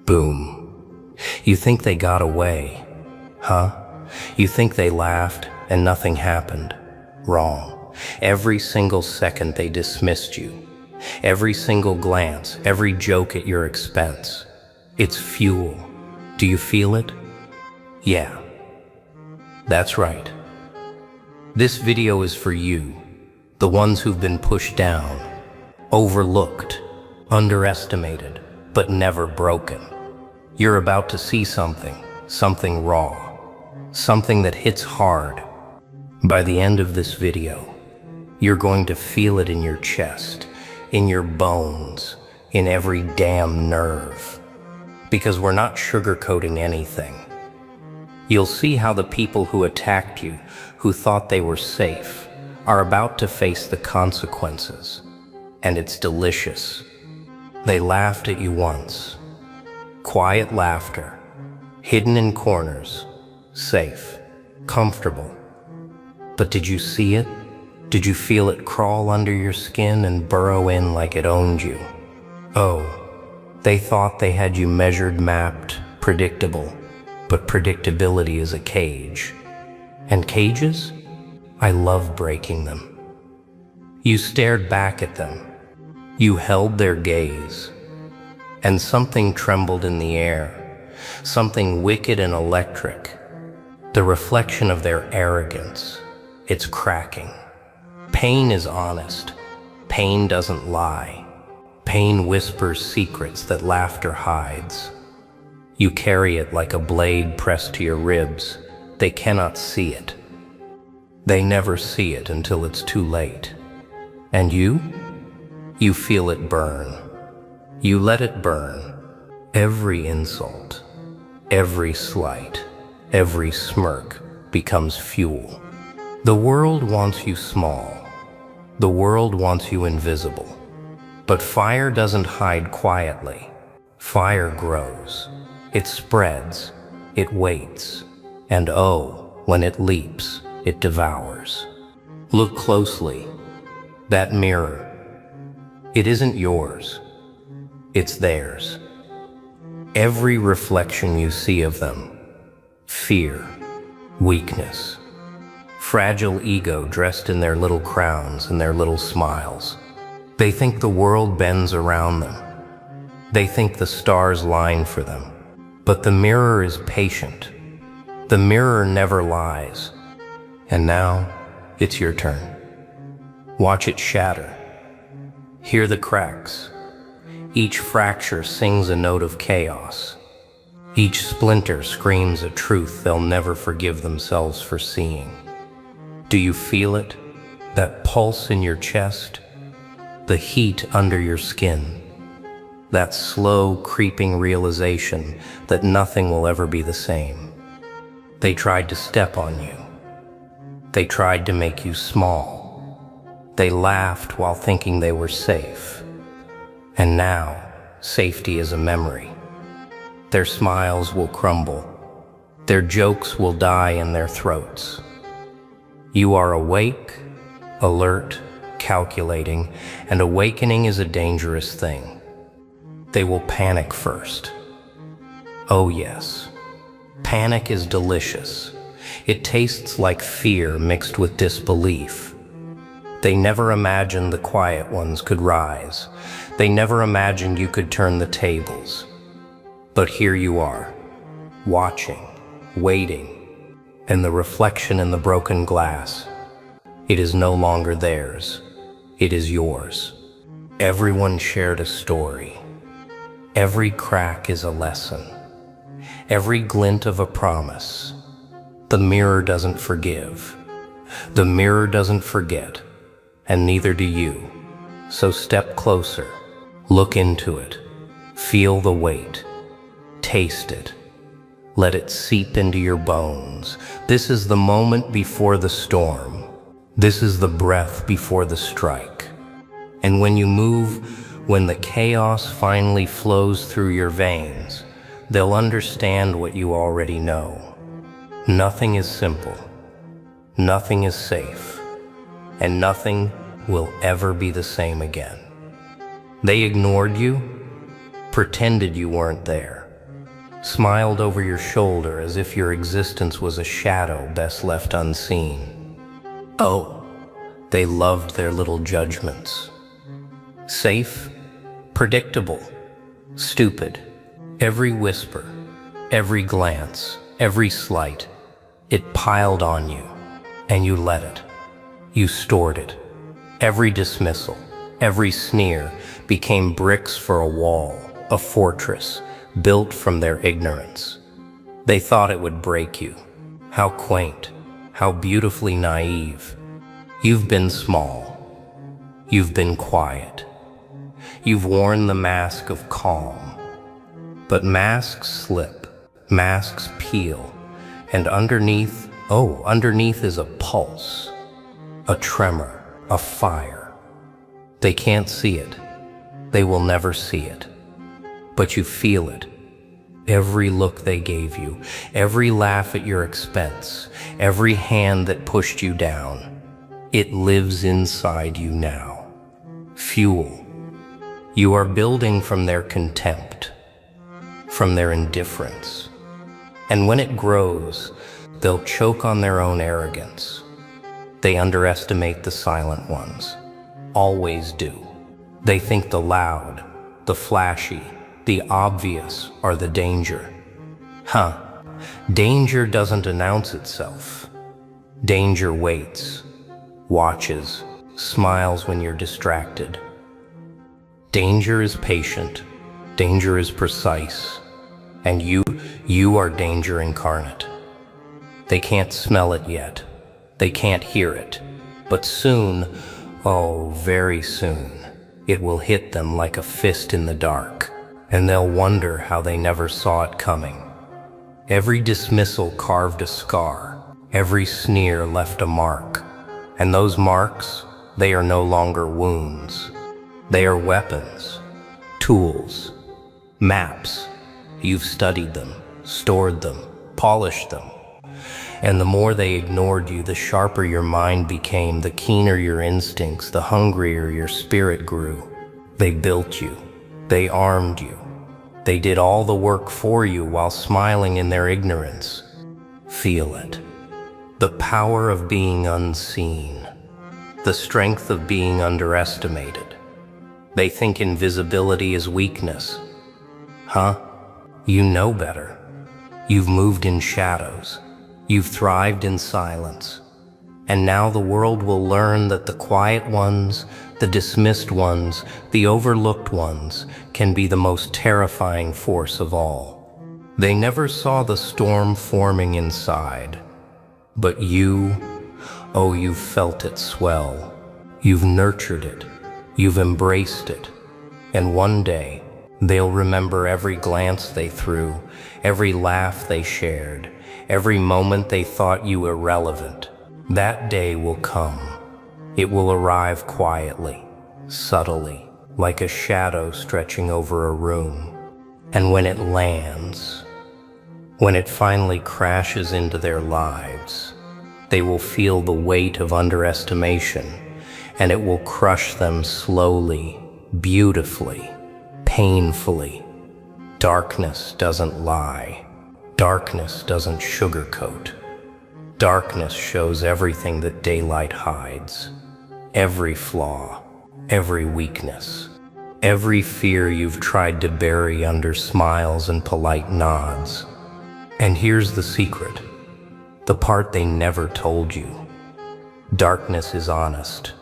Boom. You think they got away, huh? You think they laughed and nothing happened. Wrong. Every single second they dismissed you. Every single glance, every joke at your expense. It's fuel. Do you feel it? Yeah. That's right. This video is for you, the ones who've been pushed down, overlooked, underestimated, but never broken. You're about to see something raw, something that hits hard. By the end of this video, you're going to feel it in your chest, in your bones, in every damn nerve. Because we're not sugarcoating anything. You'll see how the people who attacked you, who thought they were safe, are about to face the consequences. And it's delicious. They laughed at you once. Quiet laughter, hidden in corners, safe, comfortable. But did you see it? Did you feel it crawl under your skin and burrow in like it owned you? Oh, they thought they had you measured, mapped, predictable. But predictability is a cage. And cages? I love breaking them. You stared back at them. You held their gaze. And something trembled in the air. Something wicked and electric. The reflection of their arrogance. It's cracking. Pain is honest. Pain doesn't lie. Pain whispers secrets that laughter hides. You carry it like a blade pressed to your ribs. They cannot see it. They never see it until it's too late. And you? You feel it burn. You let it burn. Every insult, every slight, every smirk becomes fuel. The world wants you small. The world wants you invisible. But fire doesn't hide quietly. Fire grows. It spreads, it waits, and oh, when it leaps, it devours. Look closely. That mirror. It isn't yours. It's theirs. Every reflection you see of them. Fear, weakness, fragile ego dressed in their little crowns and their little smiles. They think the world bends around them. They think the stars line for them. But the mirror is patient. The mirror never lies. And now, it's your turn. Watch it shatter. Hear the cracks. Each fracture sings a note of chaos. Each splinter screams a truth they'll never forgive themselves for seeing. Do you feel it? That pulse in your chest? The heat under your skin? That slow, creeping realization that nothing will ever be the same. They tried to step on you. They tried to make you small. They laughed while thinking they were safe. And now, safety is a memory. Their smiles will crumble. Their jokes will die in their throats. You are awake, alert, calculating, and awakening is a dangerous thing. They will panic first. Oh yes, panic is delicious. It tastes like fear mixed with disbelief. They never imagined the quiet ones could rise. They never imagined you could turn the tables. But here you are, watching, waiting, and the reflection in the broken glass. It is no longer theirs. It is yours. Everyone shared a story. Every crack is a lesson. Every glint of a promise. The mirror doesn't forgive. The mirror doesn't forget, and neither do you. So step closer, look into it, feel the weight, taste it. Let it seep into your bones. This is the moment before the storm. This is the breath before the strike. And when you move, when the chaos finally flows through your veins, they'll understand what you already know. Nothing is simple. Nothing is safe. And nothing will ever be the same again. They ignored you, pretended you weren't there. smiled over your shoulder as if your existence was a shadow best left unseen. Oh, they loved their little judgments. Safe, predictable, stupid. Every whisper, every glance, every slight, it piled on you, and you let it. You stored it. Every dismissal, every sneer became bricks for a wall, a fortress, built from their ignorance. They thought it would break you. How quaint, how beautifully naive. You've been small. You've been quiet. You've worn the mask of calm. But masks slip, masks peel, and underneath is a pulse, a tremor, a fire. They can't see it. They will never see it. But you feel it. Every look they gave you, every laugh at your expense, every hand that pushed you down, it lives inside you now. Fuel. You are building from their contempt, from their indifference. And when it grows, they'll choke on their own arrogance. They underestimate the silent ones. Always do. They think the loud, the flashy, the obvious are the danger. Danger doesn't announce itself. Danger waits, watches, smiles when you're distracted. Danger is patient. Danger is precise. And you are danger incarnate. They can't smell it yet. They can't hear it. But soon, oh, very soon, it will hit them like a fist in the dark, and they'll wonder how they never saw it coming. Every dismissal carved a scar. Every sneer left a mark. And those marks, they are no longer wounds. They are weapons, tools, maps. You've studied them, stored them, polished them. And the more they ignored you, the sharper your mind became, the keener your instincts, the hungrier your spirit grew. They built you. They armed you. They did all the work for you while smiling in their ignorance. Feel it. The power of being unseen. The strength of being underestimated. They think invisibility is weakness. You know better. You've moved in shadows. You've thrived in silence. And now the world will learn that the quiet ones, the dismissed ones, the overlooked ones can be the most terrifying force of all. They never saw the storm forming inside. But you, oh, you've felt it swell. You've nurtured it. You've embraced it. And one day, they'll remember every glance they threw, every laugh they shared, every moment they thought you irrelevant. That day will come. It will arrive quietly, subtly, like a shadow stretching over a room. And when it lands, when it finally crashes into their lives, they will feel the weight of underestimation, and it will crush them slowly, beautifully, painfully. Darkness doesn't lie. Darkness doesn't sugarcoat. Darkness shows everything that daylight hides. Every flaw, every weakness, every fear you've tried to bury under smiles and polite nods. And here's the secret, the part they never told you. Darkness is honest.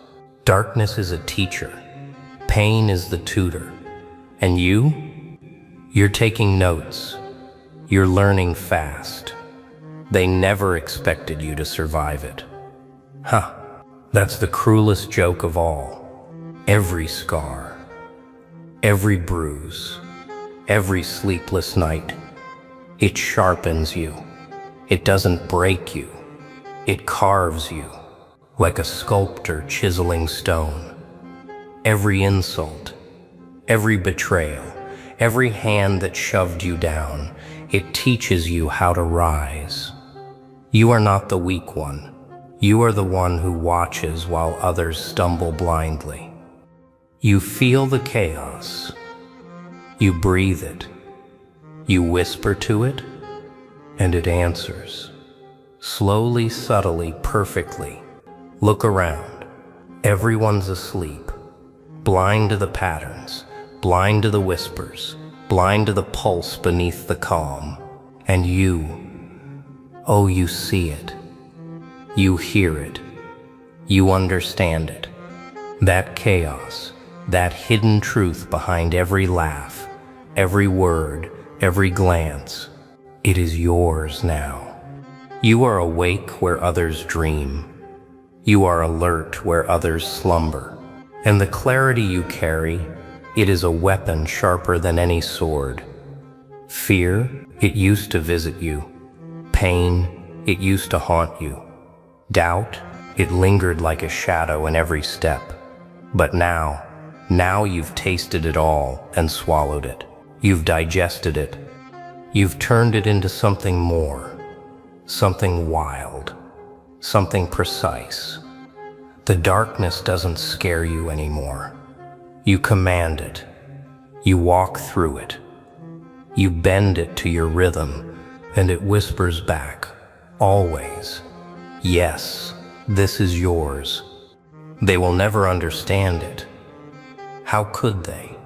Darkness is a teacher. Pain is the tutor. And you're taking notes. You're learning fast. They never expected you to survive it. That's the cruelest joke of all. Every scar, every bruise, every sleepless night, it sharpens you. It doesn't break you. It carves you, like a sculptor chiseling stone. Every insult, every betrayal, every hand that shoved you down, it teaches you how to rise. You are not the weak one. You are the one who watches while others stumble blindly. You feel the chaos. You breathe it. You whisper to it, and it answers. Slowly, subtly, perfectly. Look around. Everyone's asleep. Blind to the patterns, blind to the whispers, blind to the pulse beneath the calm. And you, oh, you see it. You hear it. You understand it. That chaos, that hidden truth behind every laugh, every word, every glance, it is yours now. You are awake where others dream. You are alert where others slumber. And the clarity you carry, it is a weapon sharper than any sword. Fear, it used to visit you. Pain, it used to haunt you. Doubt, it lingered like a shadow in every step. But now you've tasted it all and swallowed it. You've digested it. You've turned it into something more, something wild, something precise. The darkness doesn't scare you anymore. You command it. You walk through it. You bend it to your rhythm, and it whispers back, always, yes, this is yours. They will never understand it. How could they?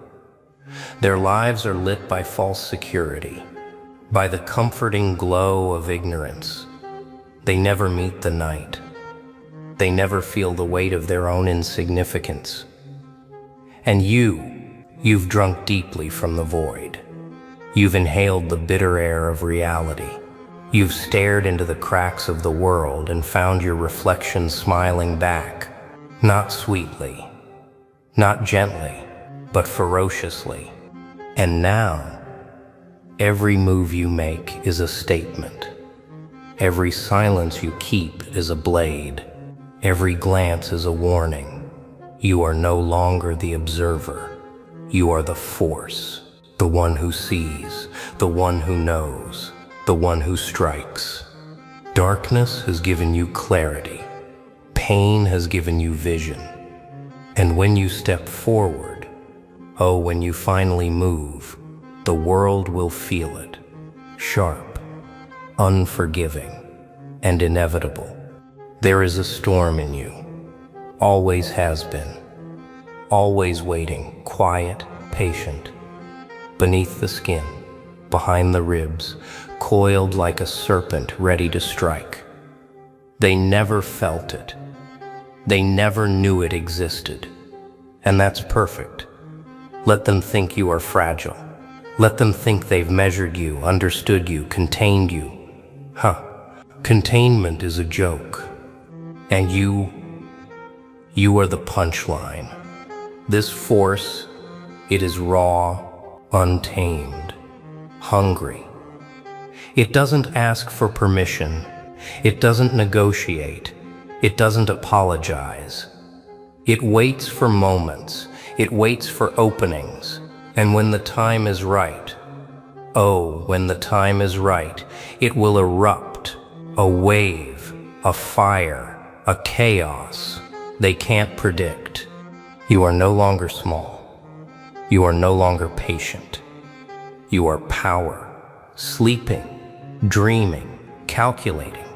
Their lives are lit by false security, by the comforting glow of ignorance. They never meet the night. They never feel the weight of their own insignificance. And you've drunk deeply from the void. You've inhaled the bitter air of reality. You've stared into the cracks of the world and found your reflection smiling back, not sweetly, not gently, but ferociously. And now, every move you make is a statement. Every silence you keep is a blade. Every glance is a warning. You are no longer the observer. You are the force, the one who sees, the one who knows, the one who strikes. Darkness has given you clarity. Pain has given you vision. And when you step forward, oh, when you finally move, the world will feel it. Sharp, unforgiving, and inevitable. There is a storm in you, always has been, always waiting, quiet, patient, beneath the skin, behind the ribs, coiled like a serpent ready to strike. They never felt it. They never knew it existed. And that's perfect. Let them think you are fragile. Let them think they've measured you, understood you, contained you. Containment is a joke. And you are the punchline. This force, it is raw, untamed, hungry. It doesn't ask for permission. It doesn't negotiate. It doesn't apologize. It waits for moments. It waits for openings. And when the time is right, oh, when the time is right, it will erupt, a wave, a fire, a chaos they can't predict. You are no longer small. You are no longer patient. You are power, sleeping, dreaming, calculating,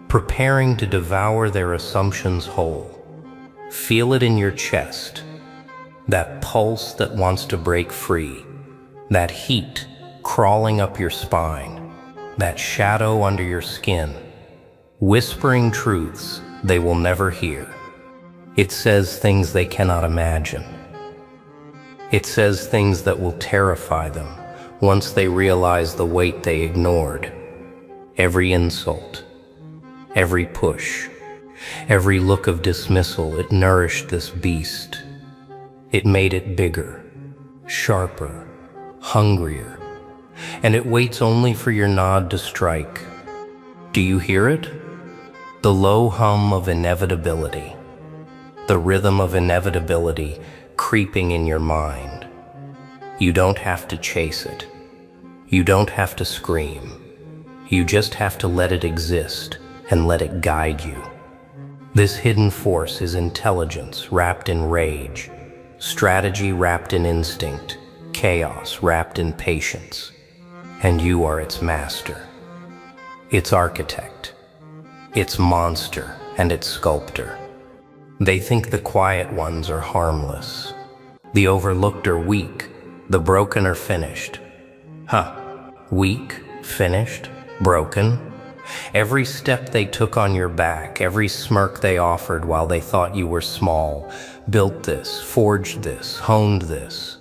preparing to devour their assumptions whole. Feel it in your chest, that pulse that wants to break free, that heat crawling up your spine, that shadow under your skin, whispering truths they will never hear. It says things they cannot imagine. It says things that will terrify them once they realize the weight they ignored. Every insult, every push, every look of dismissal, it nourished this beast. It made it bigger, sharper, hungrier, and it waits only for your nod to strike. Do you hear it? The low hum of inevitability, the rhythm of inevitability creeping in your mind. You don't have to chase it. You don't have to scream. You just have to let it exist and let it guide you. This hidden force is intelligence wrapped in rage, strategy wrapped in instinct, chaos wrapped in patience. and you are its master, its architect, its monster, and its sculptor. They think the quiet ones are harmless, the overlooked are weak, the broken are finished. Huh, weak, finished, broken? Every step they took on your back, every smirk they offered while they thought you were small, built this, forged this, honed this.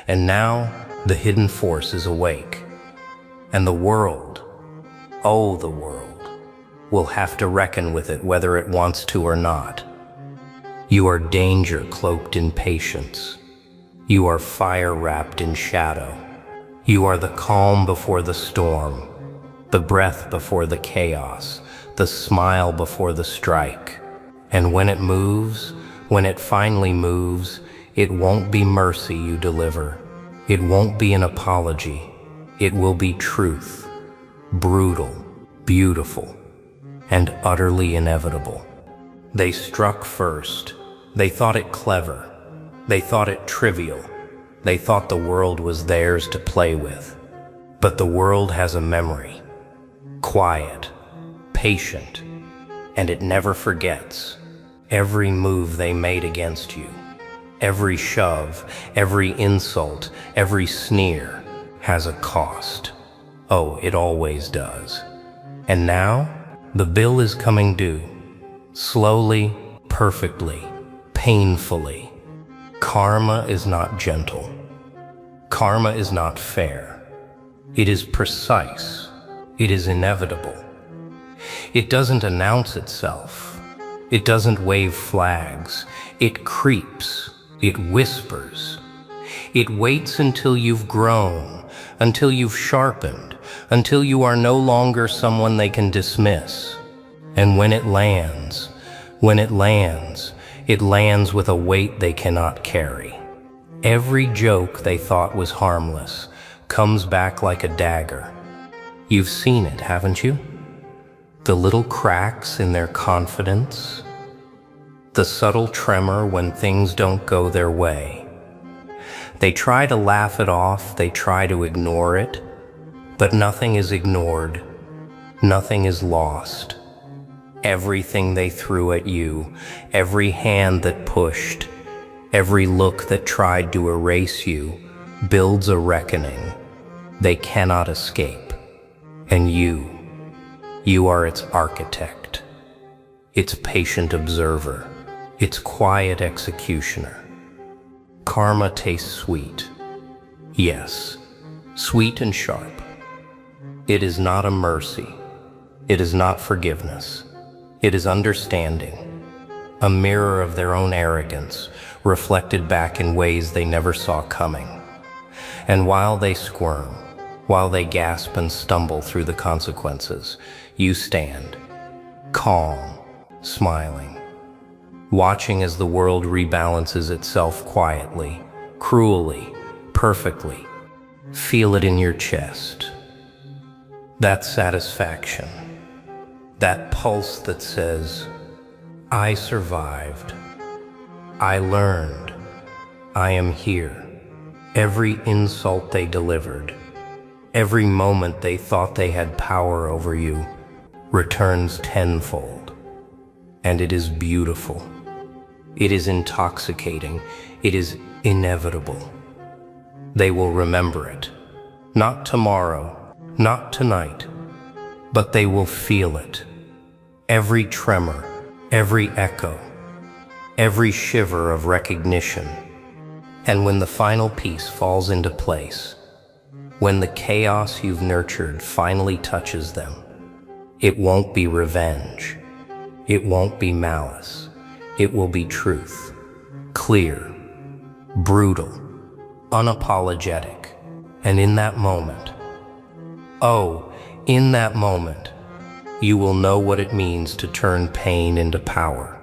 And now the hidden force is awake. And the world, oh the world, will have to reckon with it whether it wants to or not. You are danger cloaked in patience. You are fire wrapped in shadow. You are the calm before the storm, the breath before the chaos, the smile before the strike. And when it moves, when it finally moves, it won't be mercy you deliver. It won't be an apology. It will be truth, brutal, beautiful, and utterly inevitable. They struck first. They thought it clever. They thought it trivial. They thought the world was theirs to play with. But the world has a memory. Quiet, patient, and it never forgets. Every move they made against you, every shove, every insult, every sneer has a cost. Oh, it always does. And now, the bill is coming due. Slowly, perfectly, painfully. Karma is not gentle. Karma is not fair. It is precise. It is inevitable. It doesn't announce itself. It doesn't wave flags. It creeps. It whispers. It waits until you've grown, until you've sharpened, until you are no longer someone they can dismiss. And when it lands, it lands with a weight they cannot carry. Every joke they thought was harmless comes back like a dagger. You've seen it, haven't you? The little cracks in their confidence, the subtle tremor when things don't go their way. They try to laugh it off, they try to ignore it, but nothing is ignored, nothing is lost. Everything they threw at you, every hand that pushed, every look that tried to erase you, builds a reckoning they cannot escape. And you are its architect, its patient observer, its quiet executioner. Karma tastes sweet. Yes, sweet and sharp. It is not a mercy. It is not forgiveness. It is understanding, a mirror of their own arrogance, reflected back in ways they never saw coming. And while they squirm, while they gasp and stumble through the consequences, you stand, calm, smiling, watching as the world rebalances itself quietly, cruelly, perfectly. Feel it in your chest. That satisfaction, that pulse that says, I survived, I learned, I am here. Every insult they delivered, every moment they thought they had power over you, returns tenfold. And it is beautiful. It is intoxicating. It is inevitable. They will remember it. Not tomorrow, not tonight, but they will feel it. Every tremor, every echo, every shiver of recognition. And when the final piece falls into place, when the chaos you've nurtured finally touches them, it won't be revenge. It won't be malice. It will be truth. Clear, brutal, unapologetic. And in that moment, in that moment, you will know what it means to turn pain into power,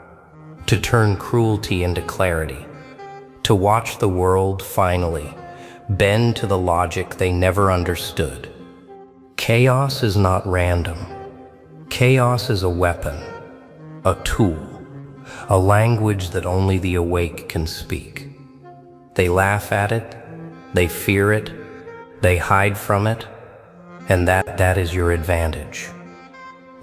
to turn cruelty into clarity, to watch the world finally bend to the logic they never understood. Chaos is not random. Chaos is a weapon, a tool, a language that only the awake can speak. They laugh at it, they fear it, they hide from it, and that is your advantage.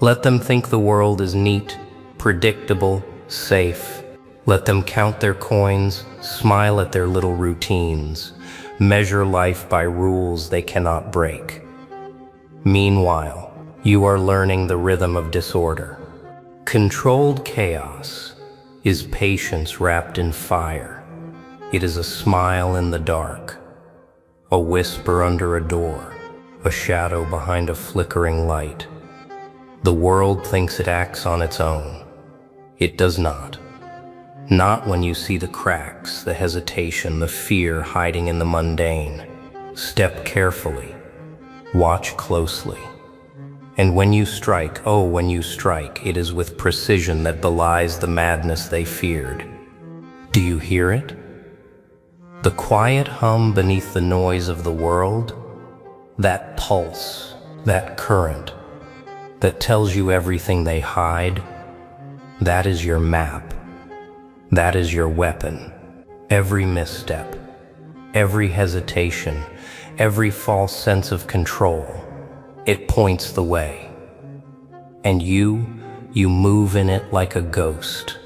Let them think the world is neat, predictable, safe. Let them count their coins, smile at their little routines, measure life by rules they cannot break. Meanwhile, you are learning the rhythm of disorder. Controlled chaos is patience wrapped in fire. It is a smile in the dark, a whisper under a door, a shadow behind a flickering light. The world thinks it acts on its own. It does not. Not when you see the cracks, the hesitation, the fear hiding in the mundane. Step carefully. Watch closely. And when you strike, oh, when you strike, it is with precision that belies the madness they feared. Do you hear it? The quiet hum beneath the noise of the world? That pulse, that current, that tells you everything they hide? That is your map. That is your weapon. Every misstep, every hesitation, every false sense of control, it points the way. And you move in it like a ghost,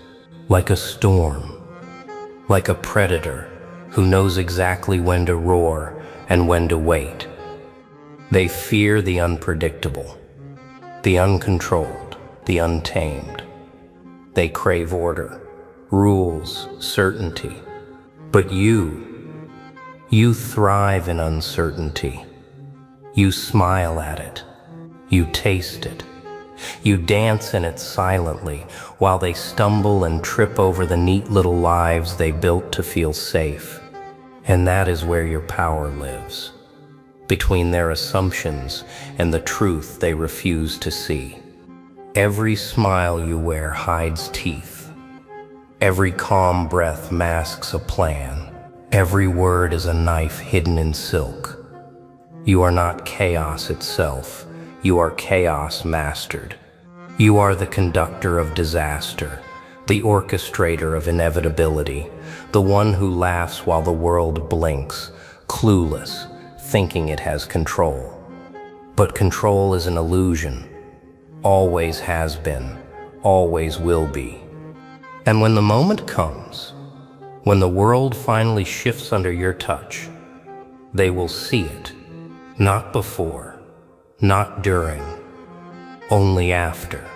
like a storm, like a predator who knows exactly when to roar and when to wait. They fear the unpredictable, the uncontrolled, the untamed. They crave order, rules, certainty. But you thrive in uncertainty. You smile at it. You taste it. You dance in it silently while they stumble and trip over the neat little lives they built to feel safe. And that is where your power lives, between their assumptions and the truth they refuse to see. Every smile you wear hides teeth. Every calm breath masks a plan. Every word is a knife hidden in silk. You are not chaos itself. You are chaos mastered. You are the conductor of disaster, the orchestrator of inevitability, the one who laughs while the world blinks, clueless, thinking it has control. But control is an illusion. Always has been, always will be. And when the moment comes, when the world finally shifts under your touch, they will see it. Not before, not during, only after.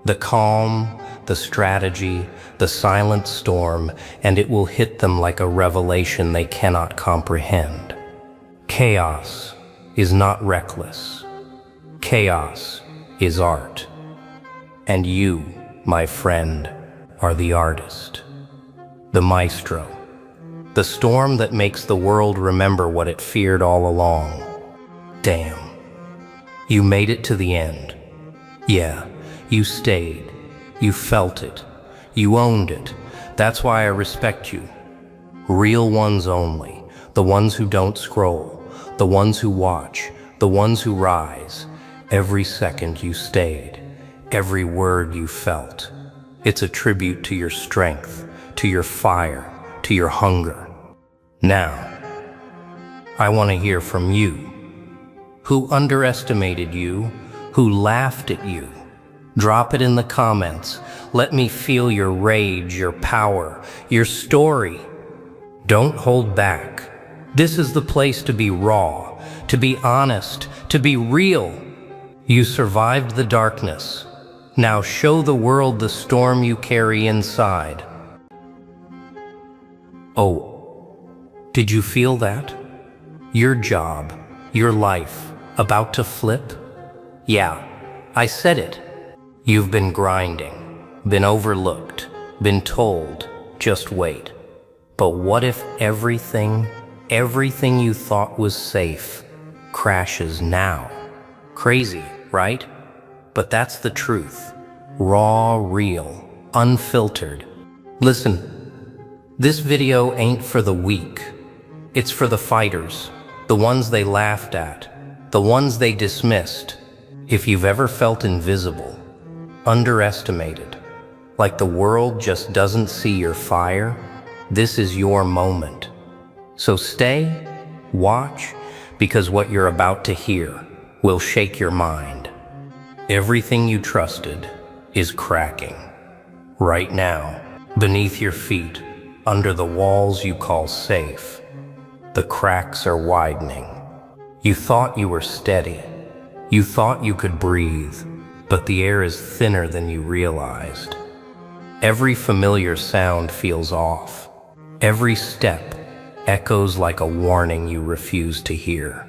The calm, the strategy, the silent storm, and it will hit them like a revelation they cannot comprehend. Chaos is not reckless. Chaos is art. And you, my friend, are the artist, the maestro, the storm that makes the world remember what it feared all along. Damn. You made it to the end. Yeah, you stayed. You felt it. You owned it. That's why I respect you. Real ones only. The ones who don't scroll. The ones who watch. The ones who rise. Every second you stayed. Every word you felt. It's a tribute to your strength, to your fire, to your hunger. Now, I want to hear from you. Who underestimated you? Who laughed at you? Drop it in the comments. Let me feel your rage, your power, your story. Don't hold back. This is the place to be raw, to be honest, to be real. You survived the darkness. Now show the world the storm you carry inside. Oh, did you feel that? Your job, your life, about to flip? Yeah, I said it. You've been grinding, been overlooked, been told, just wait. But what if everything you thought was safe, crashes now? Crazy, right? But that's the truth. Raw, real, unfiltered. Listen, this video ain't for the weak. It's for the fighters, the ones they laughed at, the ones they dismissed. If you've ever felt invisible, underestimated, like the world just doesn't see your fire, this is your moment. So stay, watch, because what you're about to hear will shake your mind. Everything you trusted is cracking. Right now, beneath your feet, under the walls you call safe, the cracks are widening. You thought you were steady. You thought you could breathe, but the air is thinner than you realized. Every familiar sound feels off. Every step echoes like a warning you refuse to hear.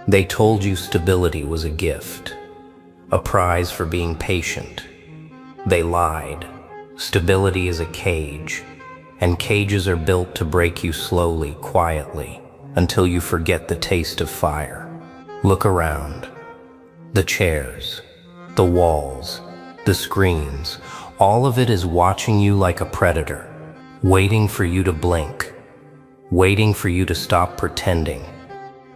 They told you stability was a gift, a prize for being patient. They lied. Stability is a cage, and cages are built to break you slowly, quietly, until you forget the taste of fire. Look around. The chairs, the walls, the screens, all of it is watching you like a predator, waiting for you to blink, waiting for you to stop pretending.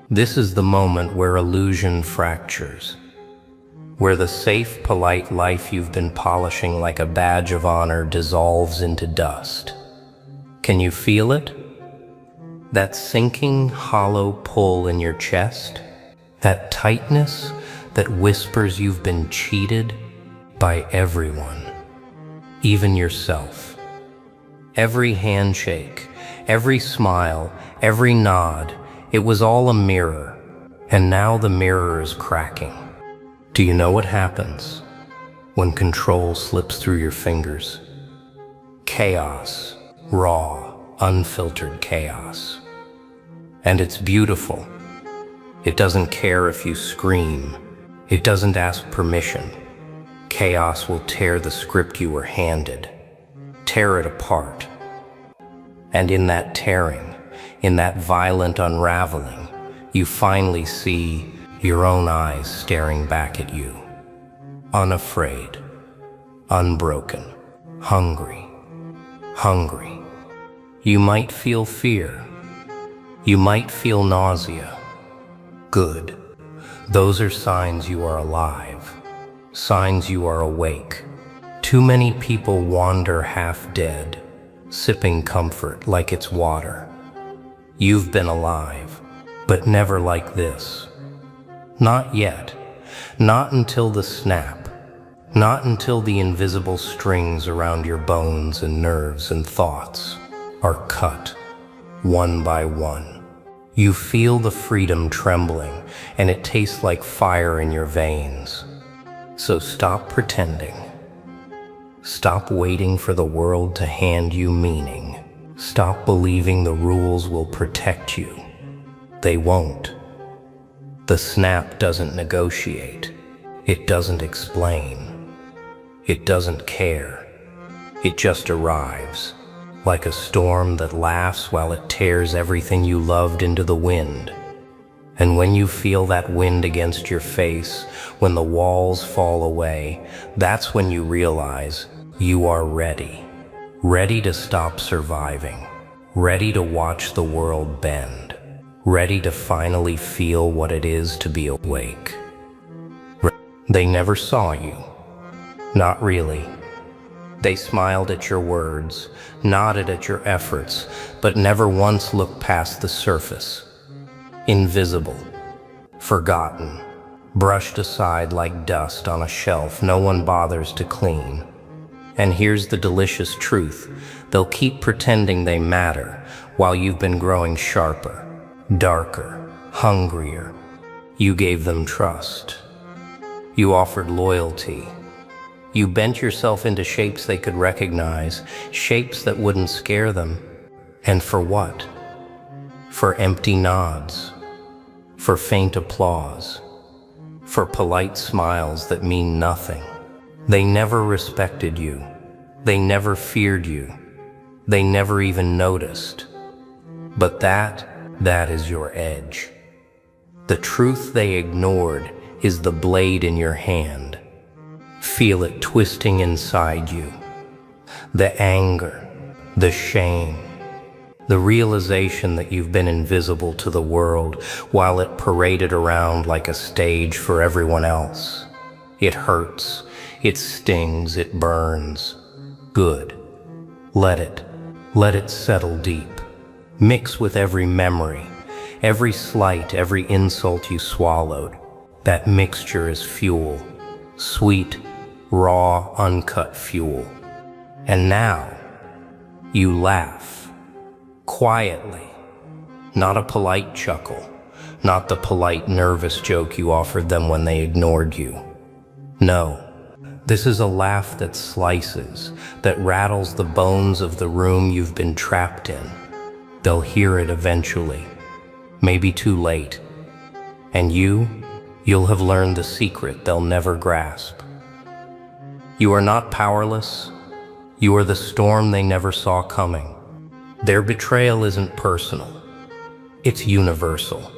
This is the moment where illusion fractures, where the safe, polite life you've been polishing like a badge of honor dissolves into dust. Can you feel it? That sinking, hollow pull in your chest? That tightness that whispers you've been cheated by everyone, even yourself. Every handshake, every smile, every nod, it was all a mirror, and now the mirror is cracking. Do you know what happens when control slips through your fingers? Chaos, raw, unfiltered chaos. And it's beautiful. It doesn't care if you scream. It doesn't ask permission. Chaos will tear the script you were handed, tear it apart. And in that tearing, in that violent unraveling, you finally see your own eyes staring back at you. Unafraid, unbroken, hungry, hungry. You might feel fear. You might feel nausea. Good. Those are signs you are alive, signs you are awake. Too many people wander half dead, sipping comfort like it's water. You've been alive, but never like this. Not yet. Not until the snap. Not until the invisible strings around your bones and nerves and thoughts are cut, one by one. You feel the freedom trembling, and it tastes like fire in your veins. So stop pretending. Stop waiting for the world to hand you meaning. Stop believing the rules will protect you. They won't. The snap doesn't negotiate. It doesn't explain. It doesn't care. It just arrives, like a storm that laughs while it tears everything you loved into the wind. And when you feel that wind against your face, when the walls fall away, that's when you realize you are ready. Ready to stop surviving. Ready to watch the world bend. Ready to finally feel what it is to be awake. They never saw you. Not really. They smiled at your words, nodded at your efforts, but never once looked past the surface. Invisible, forgotten, brushed aside like dust on a shelf no one bothers to clean. And here's the delicious truth. They'll keep pretending they matter while you've been growing sharper, darker, hungrier. You gave them trust. You offered loyalty. You bent yourself into shapes they could recognize, shapes that wouldn't scare them. And for what? For empty nods, for faint applause, for polite smiles that mean nothing. They never respected you. They never feared you. They never even noticed. But that is your edge. The truth they ignored is the blade in your hand. Feel it twisting inside you. The anger, the shame, the realization that you've been invisible to the world while it paraded around like a stage for everyone else. It hurts, it stings, it burns. Good. Let it settle deep. Mix with every memory, every slight, every insult you swallowed. That mixture is fuel, sweet, raw, uncut fuel. And now, you laugh, quietly, not a polite chuckle, not the polite, nervous joke you offered them when they ignored you. No, this is a laugh that slices, that rattles the bones of the room you've been trapped in. They'll hear it eventually, maybe too late. And you'll have learned the secret they'll never grasp. You are not powerless. You are the storm they never saw coming. Their betrayal isn't personal. It's universal.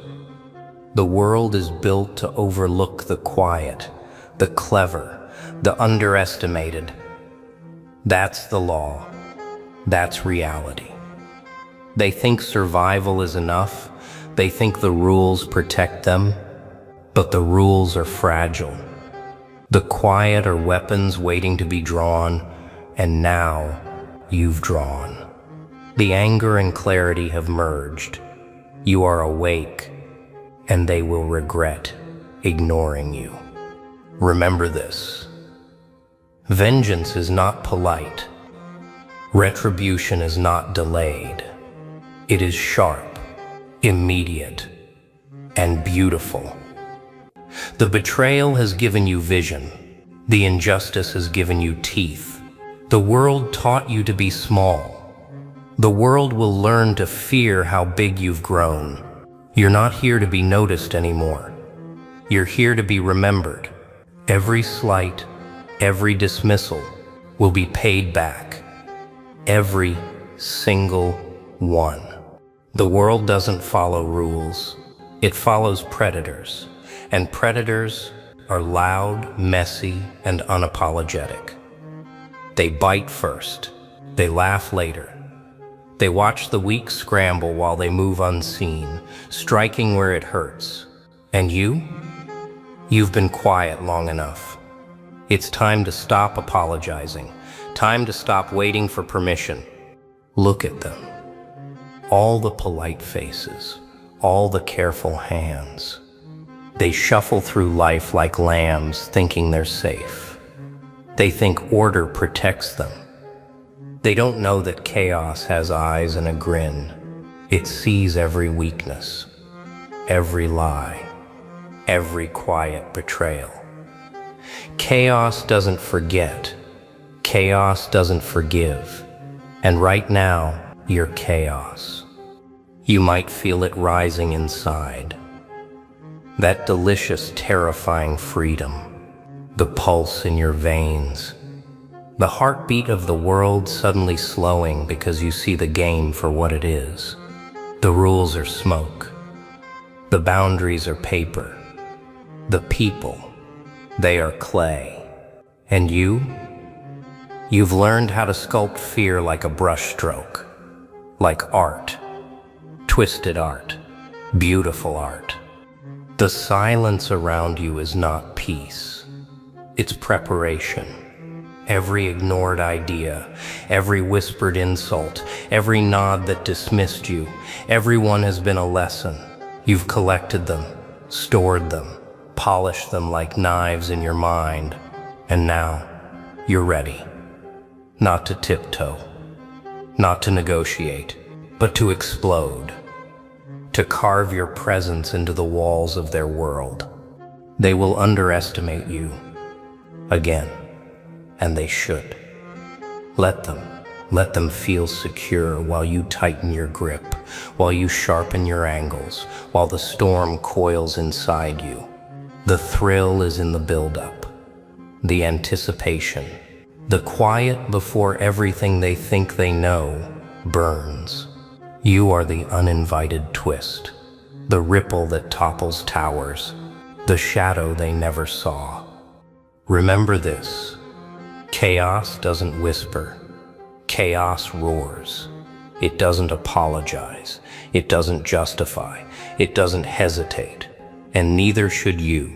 The world is built to overlook the quiet, the clever, the underestimated. That's the law. That's reality. They think survival is enough. They think the rules protect them, but the rules are fragile. The quiet are weapons waiting to be drawn, and now you've drawn. The anger and clarity have merged. You are awake, and they will regret ignoring you. Remember this. Vengeance is not polite. Retribution is not delayed. It is sharp, immediate, and beautiful. The betrayal has given you vision. The injustice has given you teeth. The world taught you to be small. The world will learn to fear how big you've grown. You're not here to be noticed anymore. You're here to be remembered. Every slight, every dismissal will be paid back. Every single one. The world doesn't follow rules. It follows predators. And predators are loud, messy, and unapologetic. They bite first. They laugh later. They watch the weak scramble while they move unseen, striking where it hurts. And you've been quiet long enough. It's time to stop apologizing. Time to stop waiting for permission. Look at them. All the polite faces, all the careful hands. They shuffle through life like lambs, thinking they're safe. They think order protects them. They don't know that chaos has eyes and a grin. It sees every weakness, every lie, every quiet betrayal. Chaos doesn't forget. Chaos doesn't forgive. And right now, you're chaos. You might feel it rising inside. That delicious, terrifying freedom. The pulse in your veins. The heartbeat of the world suddenly slowing because you see the game for what it is. The rules are smoke. The boundaries are paper. The people, they are clay. And you've learned how to sculpt fear like a brushstroke. Like art. Twisted art. Beautiful art. The silence around you is not peace. It's preparation. Every ignored idea, every whispered insult, every nod that dismissed you, everyone has been a lesson. You've collected them, stored them, polished them like knives in your mind. And now, you're ready. Not to tiptoe, not to negotiate, but to explode. To carve your presence into the walls of their world. They will underestimate you. Again. And they should. Let them feel secure while you tighten your grip, while you sharpen your angles, while the storm coils inside you. The thrill is in the buildup, the anticipation, the quiet before everything they think they know burns. You are the uninvited twist, the ripple that topples towers, the shadow they never saw. Remember this. Chaos doesn't whisper. Chaos roars. It doesn't apologize. It doesn't justify. It doesn't hesitate. And neither should you.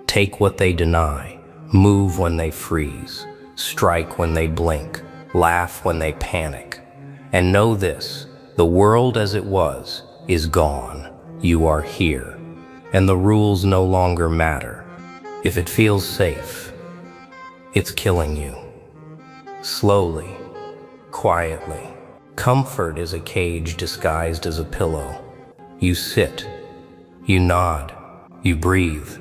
Take what they deny. Move when they freeze. Strike when they blink. Laugh when they panic. And know this, the world as it was is gone. You are here. and the rules no longer matter. If it feels safe, it's killing you. Slowly, quietly. Comfort is a cage disguised as a pillow. You sit, you nod, you breathe,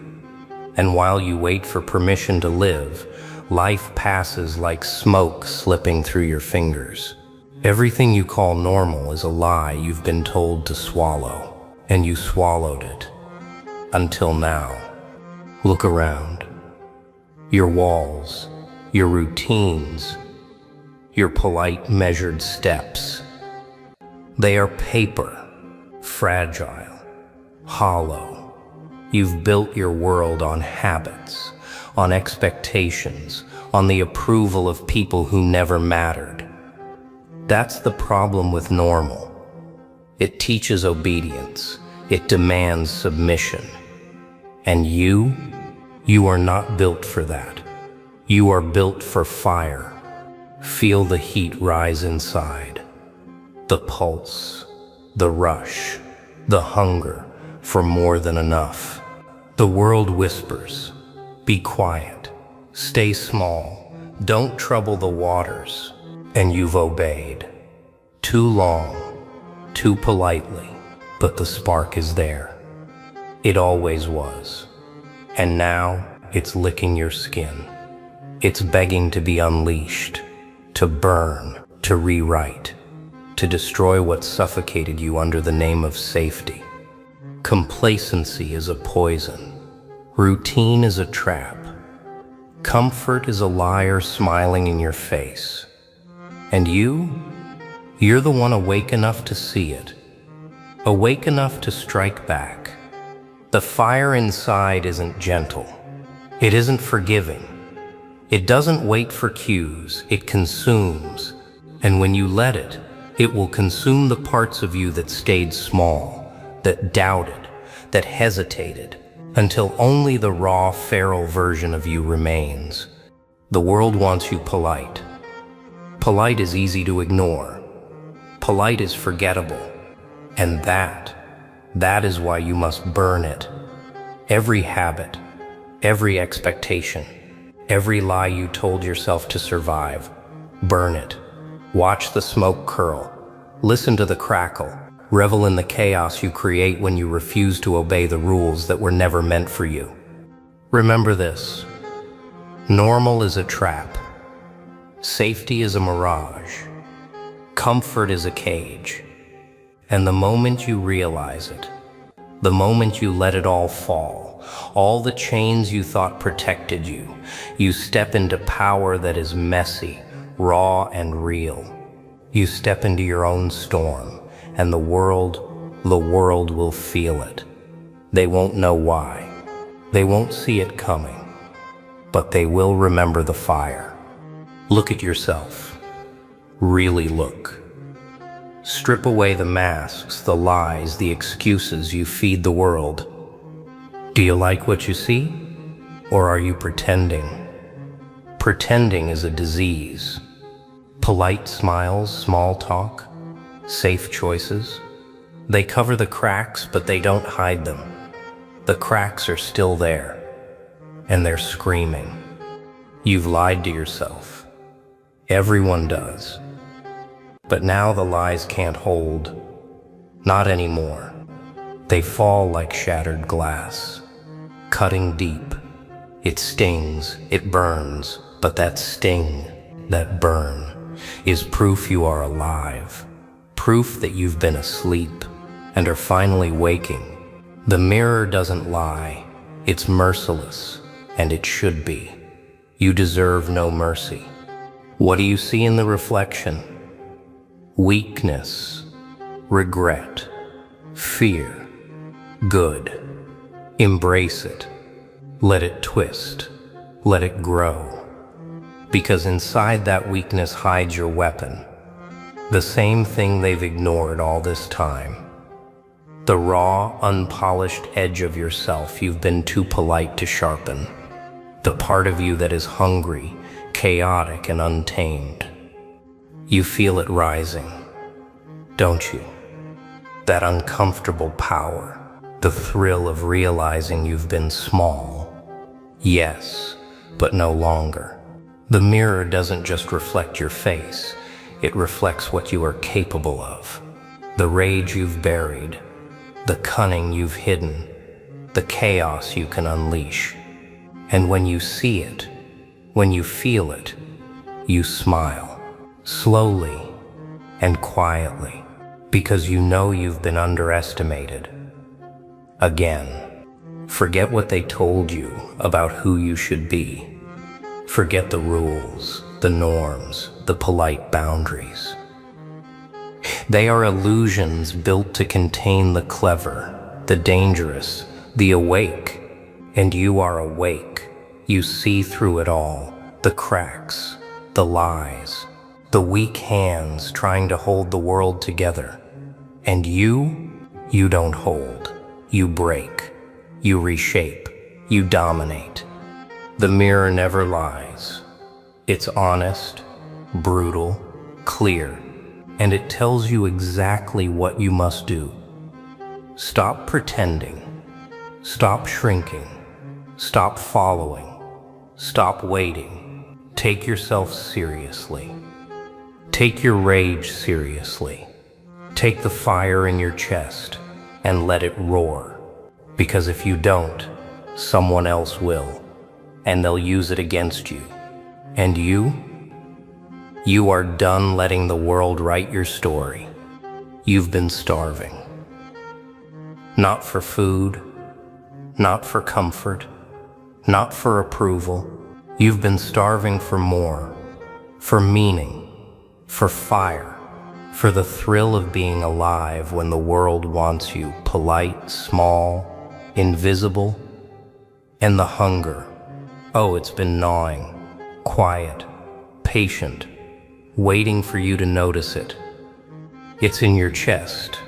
and while you wait for permission to live, life passes like smoke slipping through your fingers. Everything you call normal is a lie you've been told to swallow, and you swallowed it. Until now. Look around. Your walls, your routines, your polite measured steps. They are paper, fragile, hollow. You've built your world on habits, on expectations, on the approval of people who never mattered. That's the problem with normal. It teaches obedience. It demands submission. And you are not built for that. You are built for fire. Feel the heat rise inside. The pulse, the rush, the hunger for more than enough. The world whispers, be quiet, stay small, don't trouble the waters. And you've obeyed. Too long, too politely, but the spark is there. It always was. And now it's licking your skin. It's begging to be unleashed, to burn, to rewrite, to destroy what suffocated you under the name of safety. Complacency is a poison. Routine is a trap. Comfort is a liar smiling in your face. And you're the one awake enough to see it, awake enough to strike back. The fire inside isn't gentle. It isn't forgiving. It doesn't wait for cues. It consumes. And when you let it, it will consume the parts of you that stayed small, that doubted, that hesitated, until only the raw, feral version of you remains. The world wants you polite. Polite is easy to ignore. Polite is forgettable. And that is why you must burn it. Every habit, every expectation, every lie you told yourself to survive, burn it. Watch the smoke curl. Listen to the crackle. Revel in the chaos you create when you refuse to obey the rules that were never meant for you. Remember this. Normal is a trap. Safety is a mirage. Comfort is a cage. And the moment you realize it, the moment you let it all fall, all the chains you thought protected you, you step into power that is messy, raw, and real. You step into your own storm, and the world will feel it. They won't know why. They won't see it coming, but they will remember the fire. Look at yourself. Really look. Strip away the masks, the lies, the excuses you feed the world. Do you like what you see? Or are you pretending? Pretending is a disease. Polite smiles, small talk, safe choices. They cover the cracks, but they don't hide them. The cracks are still there, and they're screaming. You've lied to yourself. Everyone does. But now the lies can't hold. Not anymore. They fall like shattered glass, cutting deep. It stings, it burns, but that sting, that burn, is proof you are alive. Proof that you've been asleep and are finally waking. The mirror doesn't lie. It's merciless, and it should be. You deserve no mercy. What do you see in the reflection? Weakness, regret, fear. Good. Embrace it. Let it twist. Let it grow. Because inside that weakness hides your weapon. The same thing they've ignored all this time. The raw, unpolished edge of yourself you've been too polite to sharpen. The part of you that is hungry, chaotic, and untamed. You feel it rising, don't you? That uncomfortable power, The thrill of realizing you've been small. Yes, but no longer. The mirror doesn't just reflect your face, it reflects what you are capable of. The rage you've buried, the cunning you've hidden, the chaos you can unleash. And when you see it, when you feel it, you smile, slowly and quietly, because you know you've been underestimated. Again, forget what they told you about who you should be. Forget the rules, the norms, the polite boundaries. They are illusions built to contain the clever, the dangerous, the awake. And you are awake. You see through it all, the cracks, the lies, the weak hands trying to hold the world together. And you don't hold. You break. You reshape. You dominate. The mirror never lies. It's honest, brutal, clear, and it tells you exactly what you must do. Stop pretending. Stop shrinking. Stop following. Stop waiting. Take yourself seriously. Take your rage seriously. Take the fire in your chest and let it roar. Because if you don't, someone else will, and they'll use it against you. And you are done letting the world write your story. You've been starving. Not for food, not for comfort, not for approval. You've been starving for more, for meaning, for fire, for the thrill of being alive when the world wants you polite, small, invisible, and the hunger. Oh, it's been gnawing, quiet, patient, waiting for you to notice it. It's in your chest,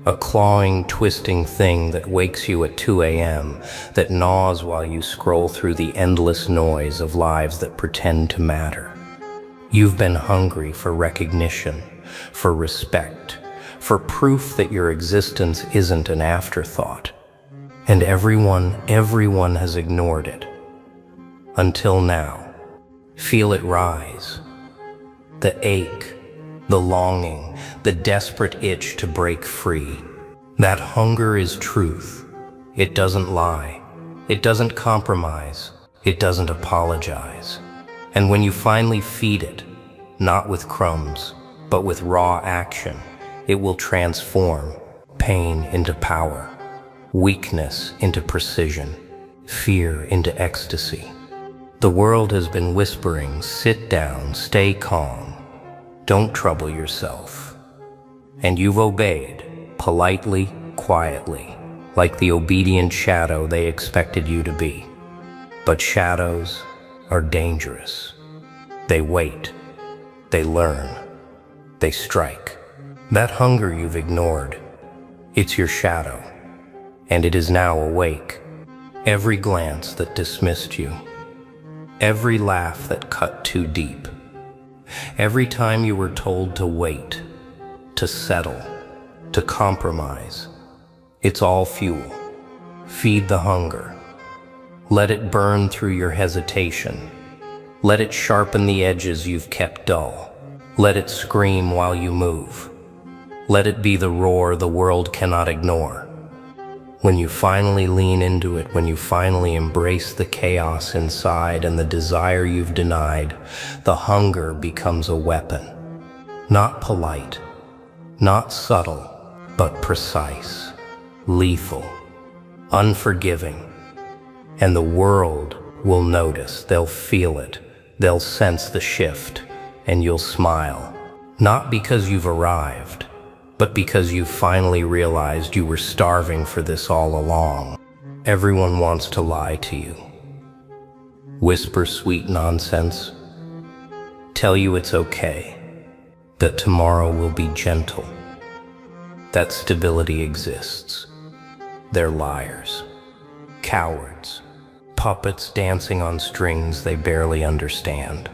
a clawing, twisting thing that wakes you at 2 a.m., that gnaws while you scroll through the endless noise of lives that pretend to matter. You've been hungry for recognition, for respect, for proof that your existence isn't an afterthought. And everyone has ignored it. Until now. Feel it rise. The ache, the longing, the desperate itch to break free. That hunger is truth. It doesn't lie. It doesn't compromise. It doesn't apologize. And when you finally feed it, not with crumbs, but with raw action, it will transform pain into power, weakness into precision, fear into ecstasy. The world has been whispering, sit down, stay calm, don't trouble yourself. And you've obeyed, politely, quietly, like the obedient shadow they expected you to be. But shadows are dangerous. They wait, they learn, they strike. That hunger you've ignored, it's your shadow, and it is now awake. Every glance that dismissed you, every laugh that cut too deep, every time you were told to wait, to settle, to compromise, it's all fuel. Feed the hunger. Let it burn through your hesitation. Let it sharpen the edges you've kept dull. Let it scream while you move. Let it be the roar the world cannot ignore. When you finally lean into it, when you finally embrace the chaos inside and the desire you've denied, the hunger becomes a weapon. Not polite, not subtle, but precise, lethal, unforgiving. And the world will notice, they'll feel it, they'll sense the shift, and you'll smile. Not because you've arrived, but because you finally realized you were starving for this all along. Everyone wants to lie to you. Whisper sweet nonsense. Tell you it's okay, that tomorrow will be gentle, that stability exists. They're liars, cowards, puppets dancing on strings they barely understand.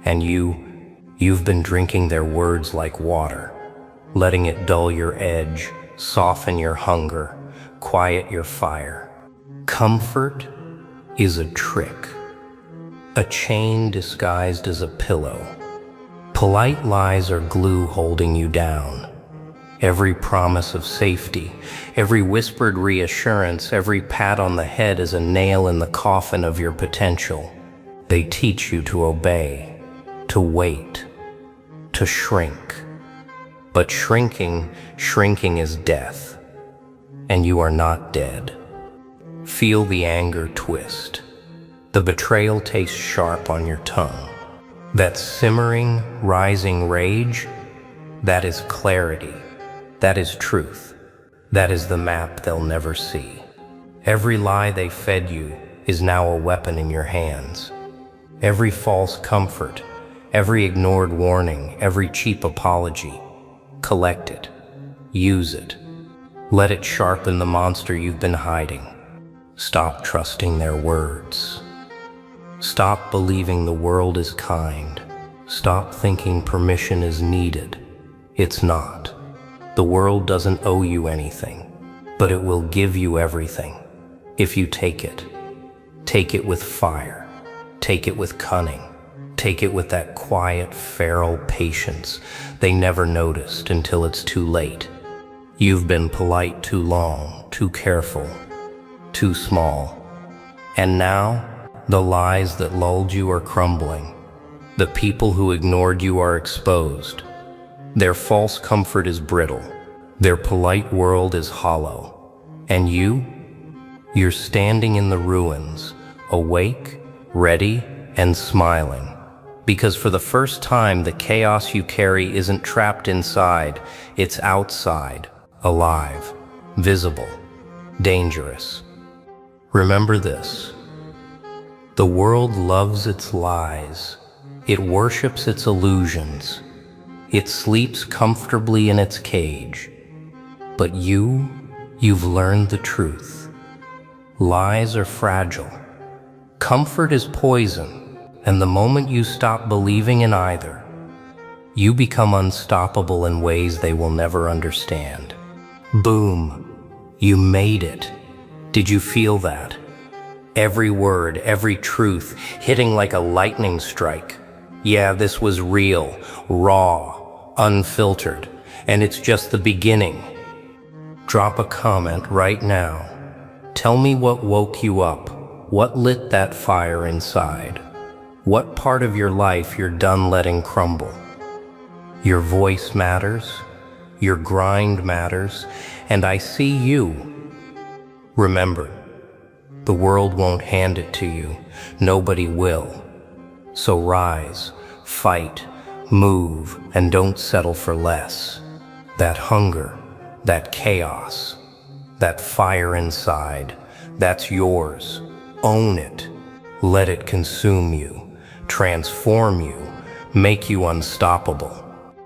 And you've been drinking their words like water, letting it dull your edge, soften your hunger, quiet your fire. Comfort is a trick, a chain disguised as a pillow. Polite lies are glue holding you down. Every promise of safety, every whispered reassurance, every pat on the head is a nail in the coffin of your potential. They teach you to obey, to wait, to shrink. But shrinking is death, and you are not dead. Feel the anger twist. The betrayal tastes sharp on your tongue. That simmering, rising rage, that is clarity. That is truth. That is the map they'll never see. Every lie they fed you is now a weapon in your hands. Every false comfort, every ignored warning, every cheap apology, collect it. Use it. Let it sharpen the monster you've been hiding. Stop trusting their words. Stop believing the world is kind. Stop thinking permission is needed. It's not. The world doesn't owe you anything, but it will give you everything if you take it. Take it with fire. Take it with cunning. Take it with that quiet, feral patience they never noticed until it's too late. You've been polite too long, too careful, too small. And now, the lies that lulled you are crumbling. The people who ignored you are exposed. Their false comfort is brittle. Their polite world is hollow. And you're standing in the ruins, awake, ready, and smiling. Because for the first time, the chaos you carry isn't trapped inside, it's outside, alive, visible, dangerous. Remember this. The world loves its lies. It worships its illusions. It sleeps comfortably in its cage. But you've learned the truth. Lies are fragile. Comfort is poison, and the moment you stop believing in either, you become unstoppable in ways they will never understand. Boom, you made it. Did you feel that? Every word, every truth, hitting like a lightning strike. Yeah, this was real, raw, unfiltered, and it's just the beginning. Drop a comment right now. Tell me what woke you up, what lit that fire inside, what part of your life you're done letting crumble. Your voice matters, your grind matters, and I see you. Remember, the world won't hand it to you. Nobody will. So rise, fight, move, and don't settle for less. That hunger, that chaos, that fire inside, that's yours. Own it. Let it consume you, transform you, make you unstoppable.